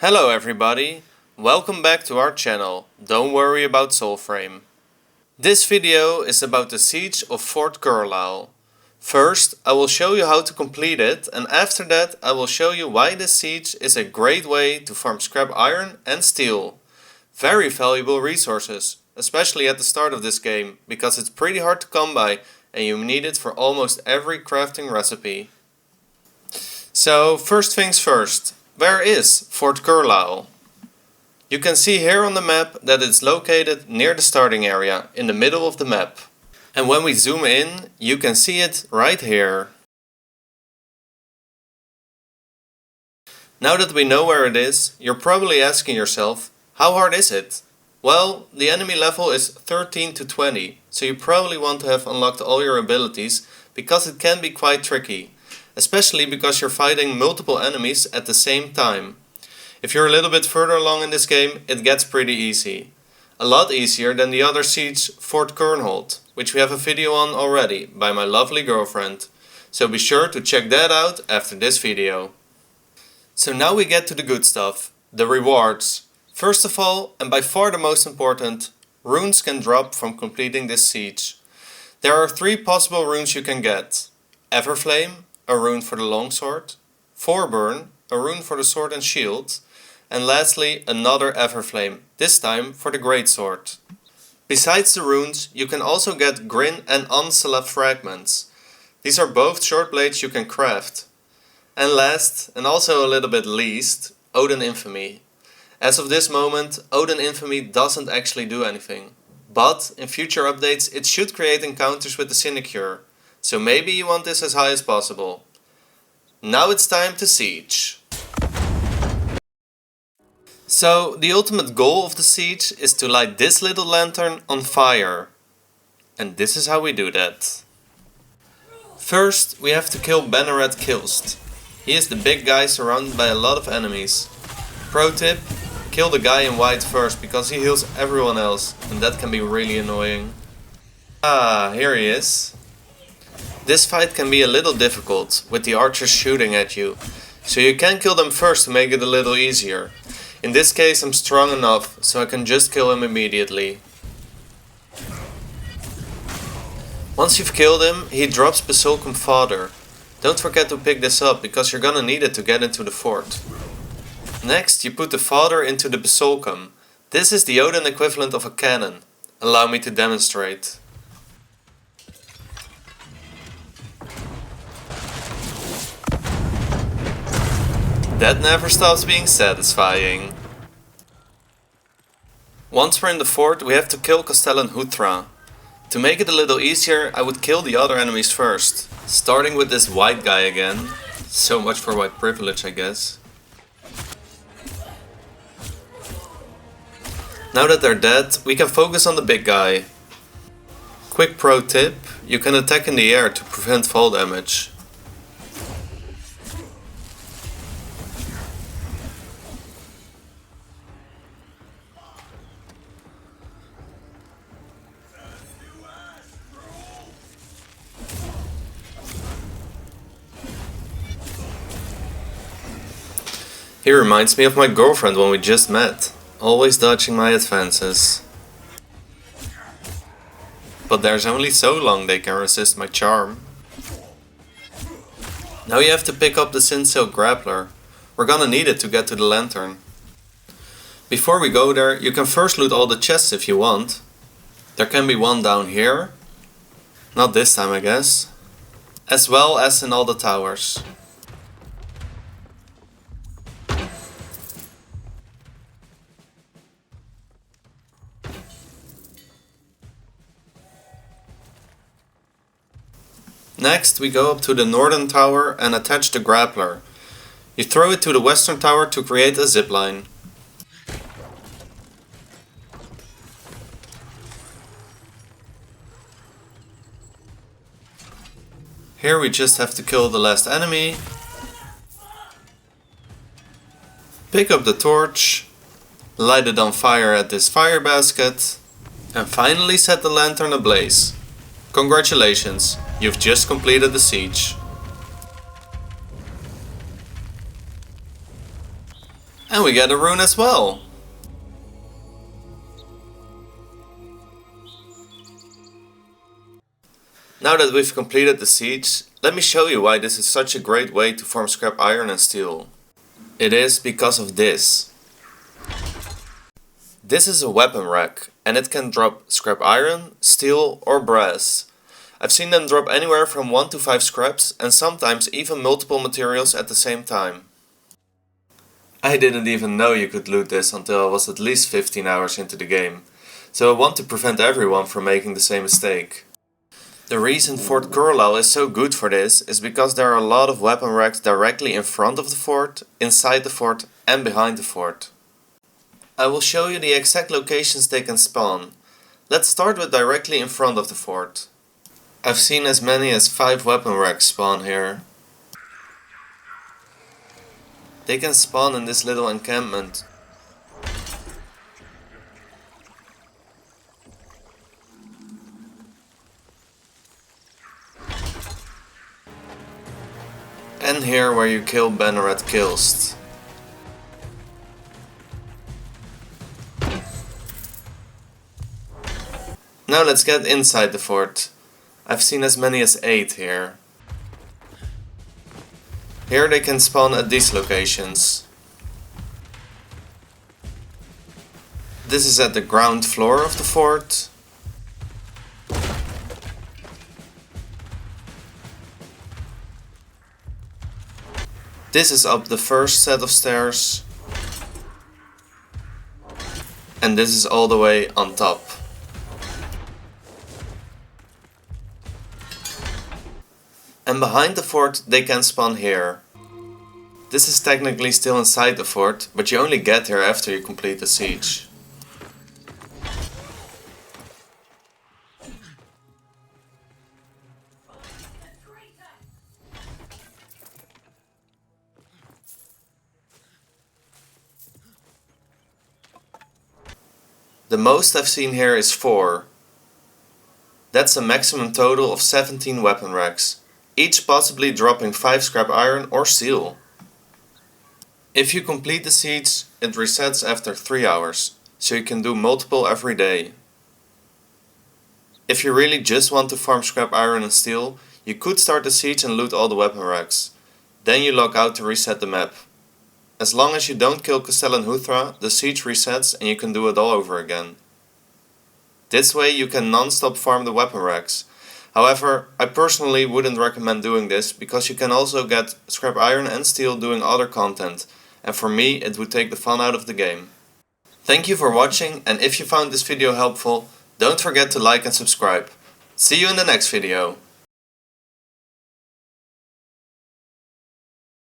Hello everybody, welcome back to our channel, Don't Worry About Soulframe. This video is about the Siege of Fort Curlail. First, I will show you how to complete it, and after that I will show you why this siege is a great way to farm scrap iron and steel. Very valuable resources, especially at the start of this game, because it's pretty hard to come by and you need it for almost every crafting recipe. So first things first. Where is Fort Curlail? You can see here on the map that it's located near the starting area, in the middle of the map. And when we zoom in, you can see it right here. Now that we know where it is, you're probably asking yourself, how hard is it? Well, the enemy level is 13 to 20, so you probably want to have unlocked all your abilities, because it can be quite tricky. Especially because you're fighting multiple enemies at the same time. If you're a little bit further along in this game, it gets pretty easy. A lot easier than the other siege, Fort Curlail, which we have a video on already by my lovely girlfriend. So be sure to check that out after this video. So now we get to the good stuff, the rewards. First of all, and by far the most important, runes can drop from completing this siege. There are 3 possible runes you can get. Everflame, a rune for the longsword, Forburn, a rune for the sword and shield, and lastly another Everflame, this time for the greatsword. Besides the runes, you can also get Grin and Ansela fragments. These are both short blades you can craft. And last, and also a little bit least, Odin Infamy. As of this moment, Odin Infamy doesn't actually do anything. But in future updates it should create encounters with the Sinecure. So maybe you want this as high as possible. Now it's time to siege. So the ultimate goal of the siege is to light this little lantern on fire. And this is how we do that. First we have to kill Banneret Kilst. He is the big guy surrounded by a lot of enemies. Pro tip, kill the guy in white first because he heals everyone else and that can be really annoying. Ah, here he is. This fight can be a little difficult, with the archers shooting at you, so you can kill them first to make it a little easier. In this case I'm strong enough, so I can just kill him immediately. Once you've killed him, he drops Basulcum Fodder. Don't forget to pick this up, because you're gonna need it to get into the fort. Next you put the fodder into the Basulcum. This is the Odin equivalent of a cannon. Allow me to demonstrate. That never stops being satisfying. Once we're in the fort, we have to kill Castellan Huthra. To make it a little easier, I would kill the other enemies first. Starting with this white guy again. So much for white privilege, I guess. Now that they're dead, we can focus on the big guy. Quick pro tip, you can attack in the air to prevent fall damage. He reminds me of my girlfriend when we just met, always dodging my advances. But there's only so long they can resist my charm. Now you have to pick up the Sinsilk Grappler. We're gonna need it to get to the lantern. Before we go there, you can first loot all the chests if you want. There can be one down here. Not this time, I guess. As well as in all the towers. Next we go up to the northern tower and attach the grappler. You throw it to the western tower to create a zipline. Here we just have to kill the last enemy. Pick up the torch, light it on fire at this fire basket, and finally set the lantern ablaze. Congratulations, you've just completed the siege. And we get a rune as well. Now that we've completed the siege, let me show you why this is such a great way to farm scrap iron and steel. It is because of this. This is a weapon rack, and it can drop scrap iron, steel or brass. I've seen them drop anywhere from 1 to 5 scraps and sometimes even multiple materials at the same time. I didn't even know you could loot this until I was at least 15 hours into the game, so I want to prevent everyone from making the same mistake. The reason Fort Curlail is so good for this is because there are a lot of weapon racks directly in front of the fort, inside the fort and behind the fort. I will show you the exact locations they can spawn. Let's start with directly in front of the fort. I've seen as many as 5 weapon racks spawn here. They can spawn in this little encampment. And here where you kill Banneret Kilst. Now let's get inside the fort. I've seen as many as 8 here. Here they can spawn at these locations. This is at the ground floor of the fort. This is up the first set of stairs. And this is all the way on top. And behind the fort they can spawn here. This is technically still inside the fort, but you only get here after you complete the siege. The most I've seen here is 4. That's a maximum total of 17 weapon racks, each possibly dropping 5 scrap iron or steel. If you complete the siege, it resets after 3 hours, so you can do multiple every day. If you really just want to farm scrap iron and steel, you could start the siege and loot all the weapon racks. Then you log out to reset the map. As long as you don't kill Castellan Huthra, the siege resets and you can do it all over again. This way you can non-stop farm the weapon racks. However, I personally wouldn't recommend doing this because you can also get scrap iron and steel doing other content, and for me it would take the fun out of the game. Thank you for watching, and if you found this video helpful, don't forget to like and subscribe. See you in the next video.